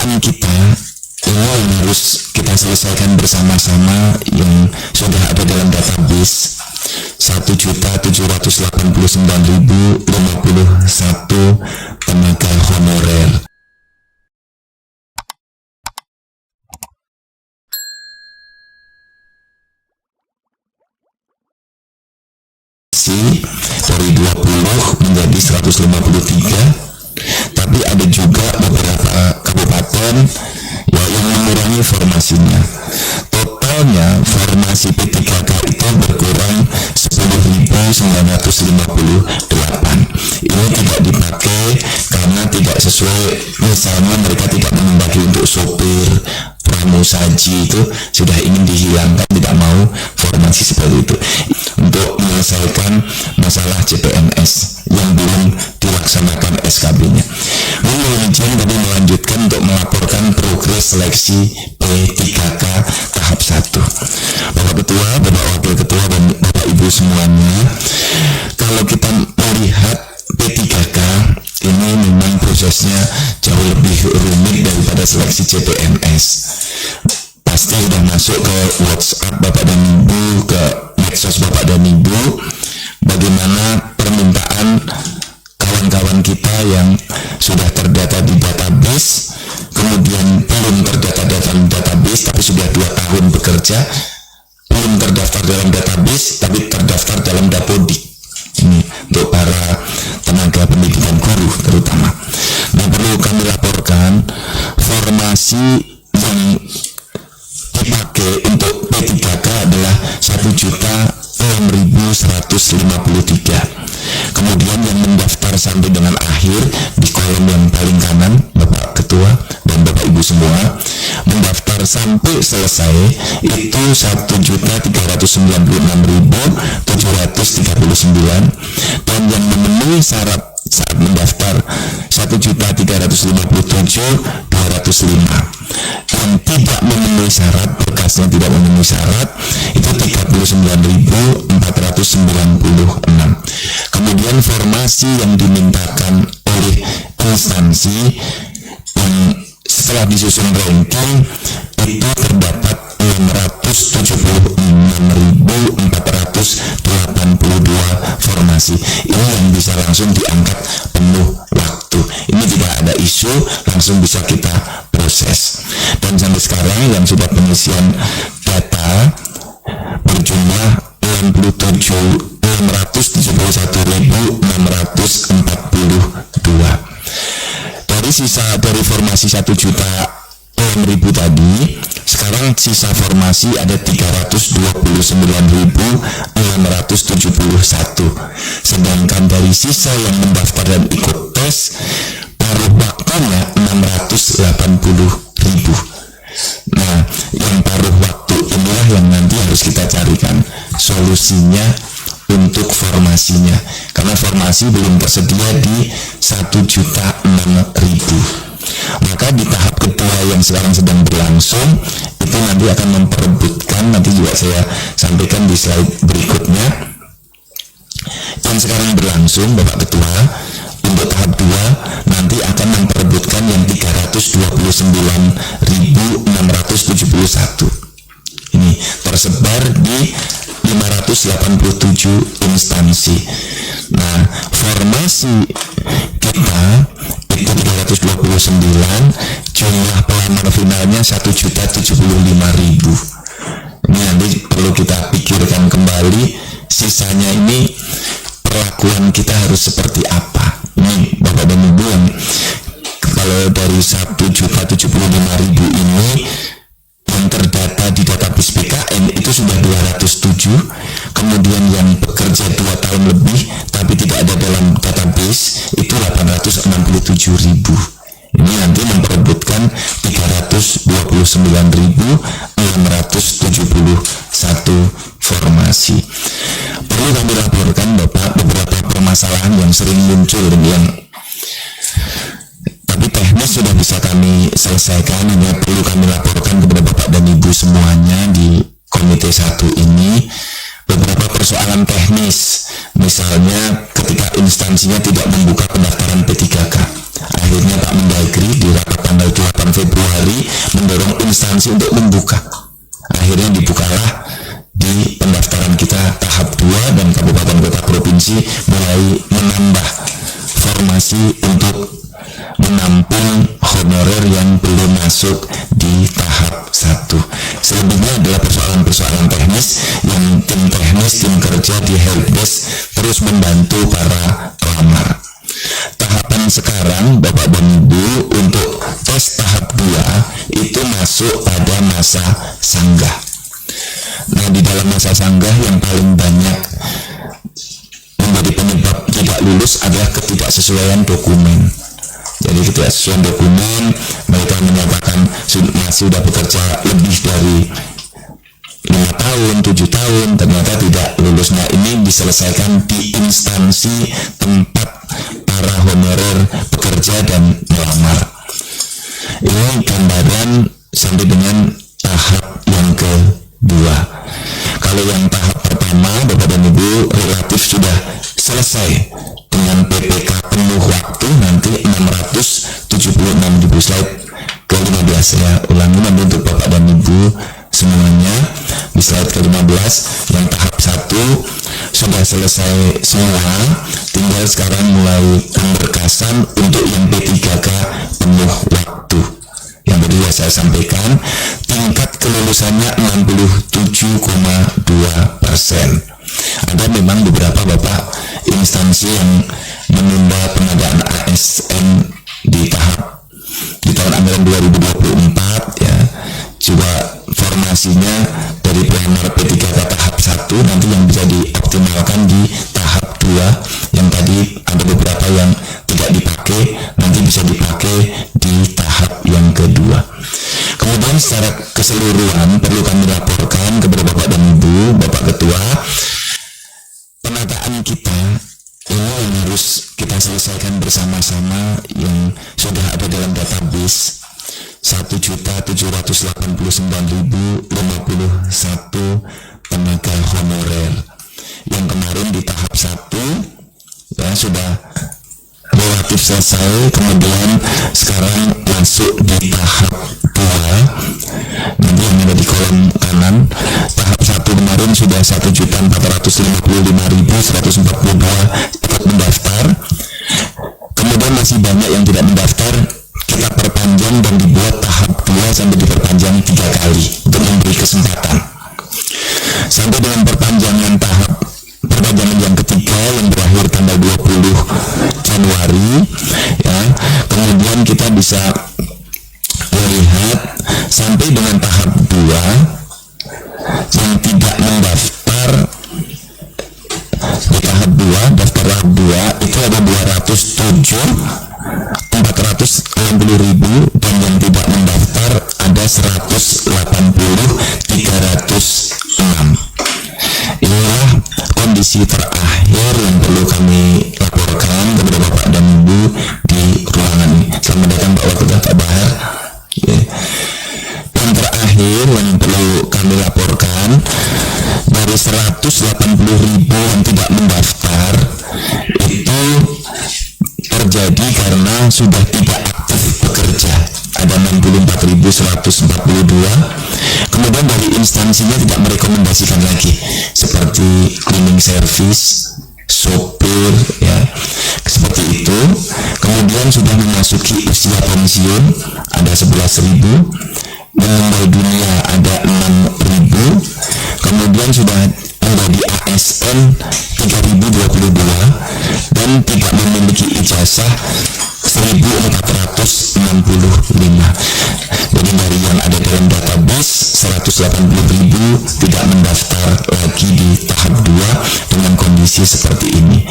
permintaan kita ini yang harus kita selesaikan bersama-sama yang sudah ada dalam database 1.789.051 tenaga honorer. Dari 20 menjadi 153, tapi ada juga beberapa kabupaten yang mengurangi formasinya. Totalnya formasi P3K itu berkurang 10.958. Ini tidak dipakai karena tidak sesuai, misalnya mereka tidak membagi untuk sopir, pramusaji itu sudah ingin dihilangkan, tidak mau formasi seperti itu untuk menyelesaikan masalah CPNS yang belum dilaksanakan SKB-nya. Lalu izin tadi melanjutkan untuk melaporkan progres seleksi P3K tahap 1. Bapak Ketua, Bapak Wakil Ketua, dan Bapak Ibu semuanya, kalau kita melihat P3K ini memang prosesnya jauh lebih rumit daripada seleksi CPNS. Pasti sudah masuk ke WhatsApp Bapak dan Ibu, ke medsos Bapak dan Ibu, bagaimana permintaan kawan-kawan kita yang sudah terdata di database, kemudian belum terdata dalam database tapi sudah 2 tahun bekerja, belum terdaftar dalam database tapi terdaftar dalam Dapodik. Ini untuk para tenaga pendidikan guru terutama. Nah, perlu kami laporkan formasi yang dipakai untuk P3K adalah 1.6.153. Kemudian yang mendaftar sampai dengan akhir di kolom yang paling kanan, Bapak Ketua dan Bapak Ibu semua, mendaftar sampai selesai itu 1.396.739, dan yang memenuhi syarat saat mendaftar 1.357.205. Yang tidak memenuhi syarat, berkasnya tidak memenuhi syarat, itu 39.496. Kemudian formasi yang dimintakan oleh instansi yang setelah disusun ranking itu terdapat 676.482 formasi. Ini yang bisa langsung diangkat penuh waktu. Ini tidak ada isu, langsung bisa kita proses. Dan sampai sekarang yang sudah pengisian data berjumlah 671.642. Dari formasi 1.600.000 tadi, sekarang sisa formasi ada 329.671. Sedangkan dari sisa yang mendaftar dan ikut tes, paruh waktunya 680.000. Nah, yang paruh waktu inilah yang nanti harus kita carikan solusinya untuk formasinya, karena formasi belum tersedia di 1.006.000. Maka di tahap kedua yang sekarang sedang berlangsung itu nanti akan memperebutkan, nanti juga saya sampaikan di slide berikutnya, yang sekarang berlangsung Bapak Ketua, untuk tahap 2 nanti akan memperebutkan yang 329.671. Ini tersebar di 587 instansi. Nah, formasi kita itu 329, jumlah pelamar finalnya 1.075.000. Ini nanti perlu kita pikirkan kembali, sisanya ini perlakuan kita harus seperti apa. Ini Bapak dan Ibu, yang kalau dari 1.075.000 ini yang terdata di database BKN itu sudah 207, kemudian yang bekerja 2 tahun lebih tapi tidak ada dalam database itu 867.000. Ini nanti memperebutkan 329.671 formasi. Perlu kami laporkan Bapak beberapa permasalahan yang sering muncul dan yang tapi teknis sudah bisa kami selesaikan. Hanya perlu kami laporkan kepada Bapak dan Ibu semuanya di Komite 1 ini beberapa persoalan teknis, misalnya ketika instansinya tidak membuka pendaftaran P3K. Akhirnya Pak Mendagri di rapat tanggal 8 Februari instansi untuk membuka. Akhirnya dibukalah di pendaftaran kita tahap 2 dan kabupaten kota provinsi mulai menambah formasi untuk menampung honorer yang belum masuk di tahap 1. Selebihnya adalah persoalan-persoalan teknis yang tim teknis, tim kerja di helpdesk terus membantu para pelamar. Tahapan sekarang Bapak dan Ibu untuk tes tahap 2 itu masuk pada masa sanggah. Nah, di dalam masa sanggah yang paling banyak menjadi penyebab tidak lulus adalah ketidaksesuaian dokumen. Jadi ketidaksesuaian dokumen, mereka menyatakan sudah bekerja lebih dari 5 tahun, 7 tahun, ternyata tidak lulus. Nah, ini diselesaikan di instansi tempat para honorer bekerja dan melamar. Ini gambaran sampai dengan tahap yang kedua. Kalau yang tahap pertama, Bapak dan Ibu, relatif sudah selesai dengan PPK penuh waktu, nanti 676.000 slide ke-15. Ya, ulangi nanti untuk Bapak dan Ibu semuanya di slide ke-15. Yang tahap 1 sudah selesai semua, tinggal sekarang mulai pemberkasan untuk yang P3K penuh waktu. Yang tadi saya sampaikan, tingkat kelulusannya 67,2%. Ada memang beberapa Bapak instansi yang menunda pengadaan ASN di tahun anggaran 2024 ya. Juga formasinya dari pelamar P3K tahap 1 nanti yang bisa dioptimalkan di tahap 2. Yang tadi ada beberapa yang tidak dipakai, nanti bisa dipakai di tahap yang kedua. Kemudian secara keseluruhan perlu kami laporkan kepada Bapak dan Ibu, Bapak Ketua, penataan kita ini yang harus kita selesaikan bersama-sama yang sudah ada dalam database 1.789.051 tenaga honorer yang kemarin di tahap 1 ya sudah relatif selesai, kemudian sekarang masuk di tahap 2. Nanti yang ada di kolom kanan, tahap 1 kemarin sudah 1.455.142 ikut mendaftar. Kemudian masih banyak yang tidak mendaftar, kita perpanjang dan dibuat tahap 2 sampai diperpanjang 3 kali untuk memberi kesempatan. Sampai dengan perpanjangan yang ketiga yang berakhir tanggal 20 Januari ya. Kemudian kita bisa melihat sampai dengan tahap 2 yang tidak mendaftar di tahap 2, daftar tahap 2 itu ada 460.000 dan yang tidak mendaftar ada 306. Inilah kondisi terakhir yang perlu kami laporkan kepada Bapak dan Ibu di ruangan ini. Selamat datang Pak Wakil Pak Bahar. Yang terakhir yang perlu kami laporkan, dari 180.000 yang tidak mendaftar itu terjadi karena sudah tidak aktif bekerja, ada 64.142. Kemudian dari instansinya tidak merekomendasikan lagi seperti cleaning service, sopir ya, seperti itu. Kemudian sudah memasuki usia pensiun ada 11.000, meninggal dunia ada 6.000, kemudian sudah menjadi ASN 3.022 dan tidak memiliki ijazah 1.465. Jadi dari yang ada dalam database 180.000 tidak mendaftar lagi di tahap 2 dengan kondisi seperti ini.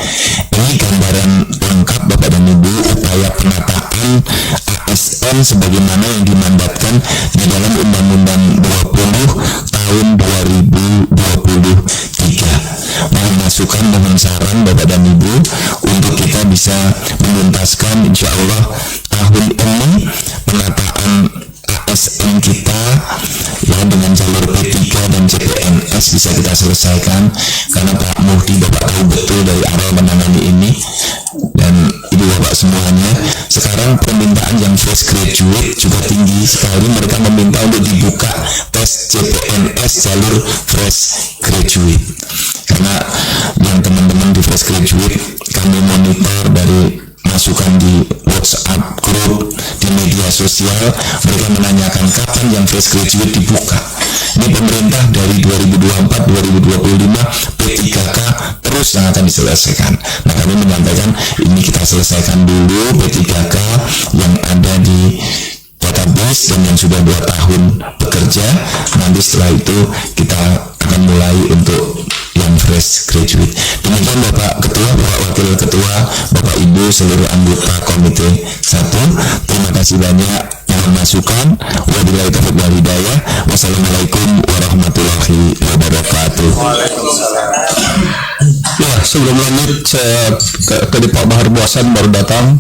Ini gambaran lengkap Bapak dan Ibu upaya penataan ASN sebagaimana yang dimandatkan di dalam Undang-Undang 20 tahun 2023. Mohon masukan, mohon saran Bapak dan Ibu untuk kita bisa menuntaskan insya Allah tahun ini penataan ASN kita ya dengan jalur P3 dan CPNS bisa kita selesaikan, karena Pak Muhdi Bapak tahu betul dari awal menangani ini dan Ibu Bapak semuanya sekarang permintaan yang fresh graduate juga tinggi sekali. Mereka meminta untuk dibuka tes CPNS jalur fresh graduate, karena yang teman-teman di fresh graduate kami monitor dari masukan di WhatsApp grup, di media sosial, mereka menanyakan kapan yang fresh graduate dibuka. Ini pemerintah dari 2024-2025 P3K terus yang akan diselesaikan. Nah, kami menyampaikan ini kita selesaikan dulu P3K yang ada di database dan yang sudah 2 tahun bekerja. Nanti setelah itu kita akan mulai untuk yang fresh graduate. Demikian Bapak Ketua, Bapak Wakil Ketua, Bapak Ibu, seluruh anggota Komite 1. Terima kasih banyak yang masukan. Wabillahi taufiq wal hidayah. Wassalamualaikum warahmatullahi wabarakatuh. Ya, sebelum lanjut saya tadi Pak Bahar Buasan baru datang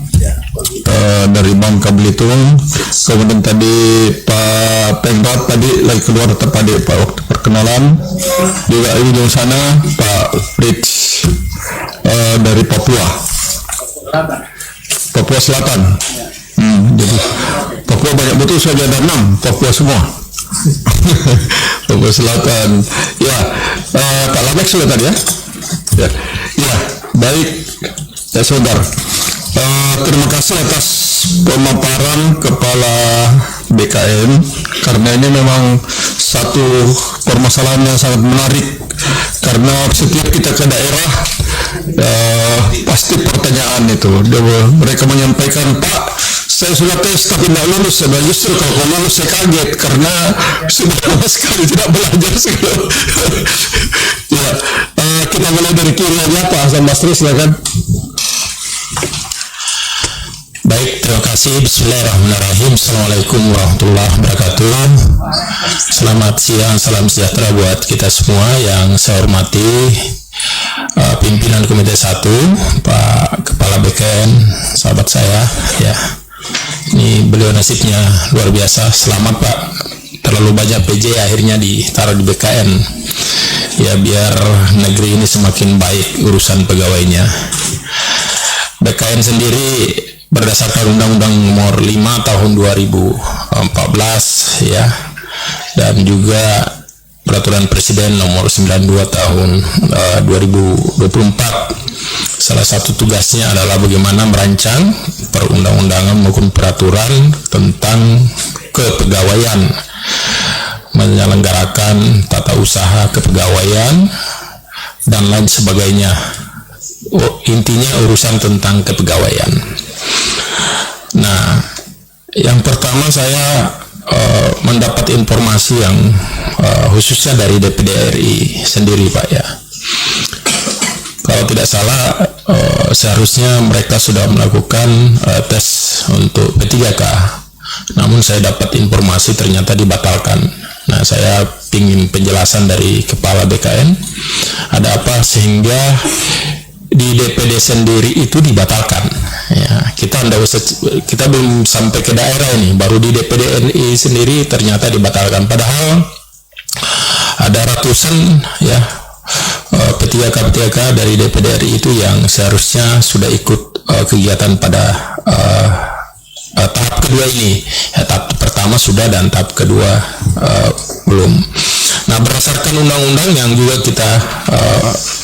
dari Bangka Belitung. Kemudian tadi Pak Pengrat tadi lagi keluar tadi Pak waktu perkenalan. Juga di ujung sana Pak Fritz dari Papua Selatan. Jadi Papua banyak betul, saja ada 6 Papua semua. Papua Selatan. Ya, Pak Lamek sudah tadi ya. Ya, baik ya saudara. Terima kasih atas pemaparan Kepala BKN, karena ini memang satu permasalahan yang sangat menarik, karena setiap kita ke daerah pasti pertanyaan itu mereka menyampaikan, Pak saya sudah tes tapi tidak lulus. Dan justru kalau lulus saya kaget karena sudah lama sekali tidak belajar. Ya, kita mulai dari kiri aja Pak Hasan Basri, silakan. Baik, terima kasih. Bismillahirrahmanirrahim. Assalamualaikum warahmatullahi wabarakatuh. Selamat siang, salam sejahtera buat kita semua. Yang saya hormati pimpinan Komite 1, Pak Kepala BKN, sahabat saya ya. Ini beliau nasibnya luar biasa. Selamat Pak, terlalu banyak PJ akhirnya ditaruh di BKN ya, biar negeri ini semakin baik urusan pegawainya. BKN sendiri berdasarkan Undang-Undang Nomor 5 Tahun 2014 ya, dan juga Peraturan Presiden Nomor 92 Tahun 2024. Salah satu tugasnya adalah bagaimana merancang perundang-undangan maupun peraturan tentang kepegawaian, menyelenggarakan tata usaha kepegawaian dan lain sebagainya. Intinya urusan tentang kepegawaian. Nah, yang pertama saya mendapat informasi yang khususnya dari DPD RI sendiri Pak ya. Kalau tidak salah seharusnya mereka sudah melakukan tes untuk P3K, namun saya dapat informasi ternyata dibatalkan. Nah, saya ingin penjelasan dari Kepala BKN, ada apa sehingga di DPD sendiri itu dibatalkan ya. Kita belum sampai ke daerah ini, baru di DPD RI sendiri ternyata dibatalkan, padahal ada ratusan ya P3K dari DPD RI itu yang seharusnya sudah ikut kegiatan pada tahap kedua ini ya. Tahap pertama sudah dan tahap kedua belum. Nah, berdasarkan undang-undang yang juga kita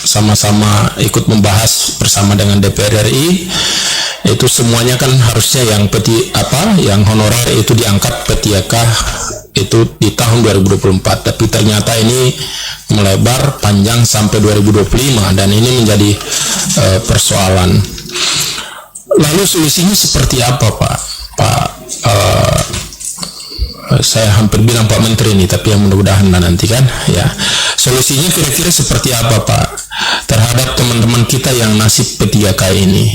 sama-sama ikut membahas bersama dengan DPR RI, itu semuanya kan harusnya yang honorer itu diangkat P3K itu di tahun 2024, tapi ternyata ini melebar panjang sampai 2025 dan ini menjadi persoalan. Lalu solusinya seperti apa saya hampir bilang Pak Menteri ini, tapi yang mudah-mudahan nanti kan ya, solusinya kira-kira seperti apa Pak terhadap teman-teman kita yang nasib P3K ini.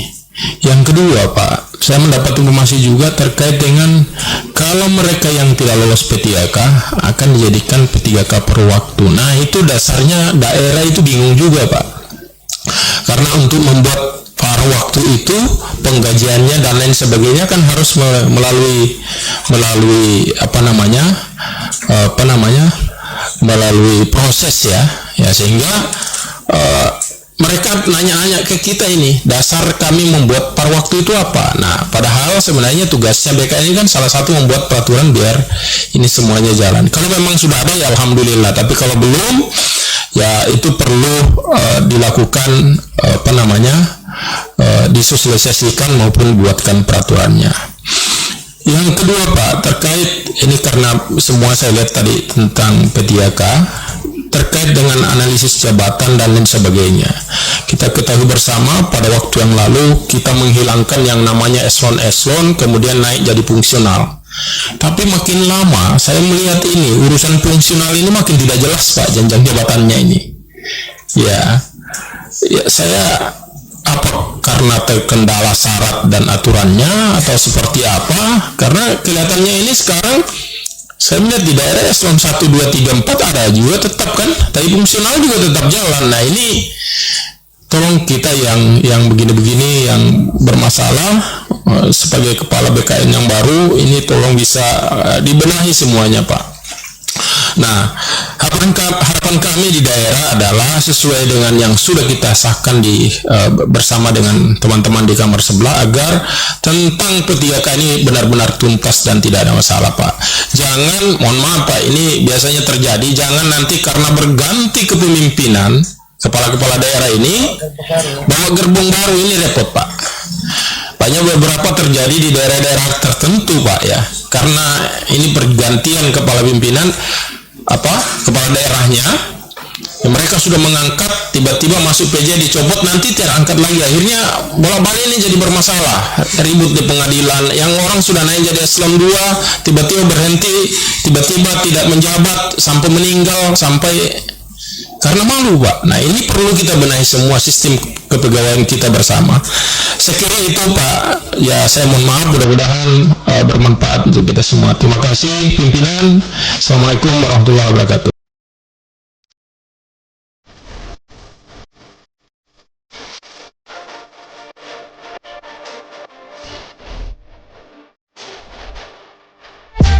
Yang kedua Pak, saya mendapat informasi juga terkait dengan kalau mereka yang tidak lolos P3K akan dijadikan P3K per waktu. Nah, itu dasarnya daerah itu bingung juga Pak, karena untuk membuat par waktu itu penggajiannya dan lain sebagainya kan harus melalui melalui proses ya sehingga mereka nanya-nanya ke kita ini, dasar kami membuat par waktu itu apa? Nah, padahal sebenarnya tugasnya BKN ini kan salah satu membuat peraturan biar ini semuanya jalan. Kalau memang sudah ada ya alhamdulillah, tapi kalau belum ya itu perlu dilakukan disosialisasikan maupun buatkan peraturannya. Yang kedua Pak, terkait ini karena semua saya lihat tadi tentang P3K, terkait dengan analisis jabatan dan lain sebagainya. Kita ketahui bersama pada waktu yang lalu kita menghilangkan yang namanya eselon-eselon, kemudian naik jadi fungsional. Tapi makin lama saya melihat ini urusan fungsional ini makin tidak jelas Pak jenjang jabatannya ini. Ya saya apa karena terkendala syarat dan aturannya atau seperti apa? Karena kelihatannya ini sekarang saya melihat di daerah eselon 1, 2, 3, 4 ada juga tetap kan, tapi fungsional juga tetap jalan. Nah ini tolong kita yang begini-begini yang bermasalah sebagai kepala BKN yang baru ini tolong bisa dibenahi semuanya Pak. Nah, harapan kami di daerah adalah sesuai dengan yang sudah kita sahkan bersama dengan teman-teman di kamar sebelah agar tentang P3K ini benar-benar tuntas dan tidak ada masalah Pak. Jangan, mohon maaf Pak, ini biasanya terjadi, jangan nanti karena berganti kepemimpinan kepala-kepala daerah ini bawa gerbong baru, ini repot Pak. Banyak beberapa terjadi di daerah-daerah tertentu Pak ya, karena ini pergantian kepala pimpinan kepala daerahnya ya, mereka sudah mengangkat, tiba-tiba masuk PJ dicopot, nanti terangkat lagi, akhirnya bola-balik ini jadi bermasalah, ribut di pengadilan, yang orang sudah naik jadi eselon 2 tiba-tiba berhenti, tiba-tiba tidak menjabat sampai meninggal, sampai karena malu Pak. Nah ini perlu kita benahi semua sistem kepegawaian kita bersama. Saya kira itu Pak, ya saya mohon maaf, mudah-mudahan bermanfaat untuk kita semua. Terima kasih pimpinan. Assalamualaikum warahmatullahi wabarakatuh.